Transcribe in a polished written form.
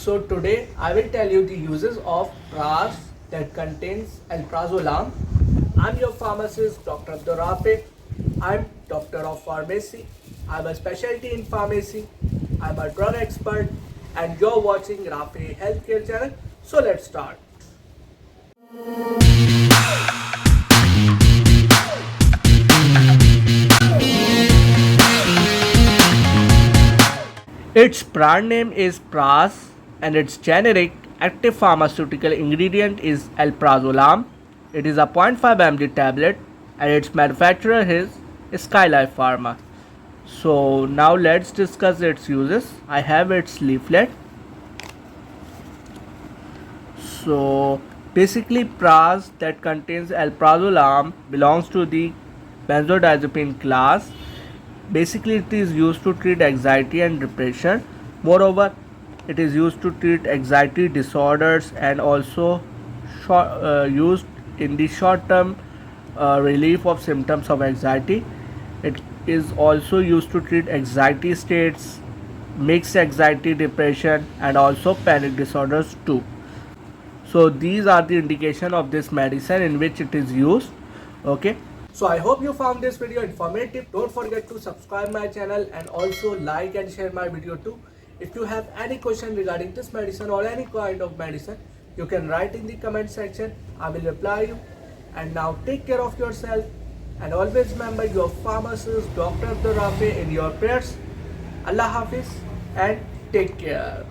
So today I will tell you the uses of Praz that contains Alprazolam. I'm your pharmacist Dr.Abdur Rafy. I'm doctor of pharmacy. I have a specialty in pharmacy. I'm a drug expert and you're watching Rafy Healthcare channel. So let's start. Its brand name is Praz and its generic active pharmaceutical ingredient is Alprazolam. It is a 0.5 mg tablet and its manufacturer is Skylife Pharma. So now let's discuss its uses. I have its leaflet. So basically Praz that contains Alprazolam belongs to the benzodiazepine class. Basically it is used to treat anxiety and depression. Moreover, it is used to treat anxiety disorders and also used in the short term relief of symptoms of anxiety. It is also used to treat anxiety states, mixed anxiety, depression and also panic disorders too. So these are the indication of this medicine in which it is used. Okay, so I hope you found this video informative. Don't forget to subscribe my channel and also like and share my video too. If you have any question regarding this medicine or any kind of medicine, you can write in the comment section. I will reply you. And now take care of yourself and always remember your pharmacist Dr. Abdur Rafy in your prayers. Allah Hafiz and take care.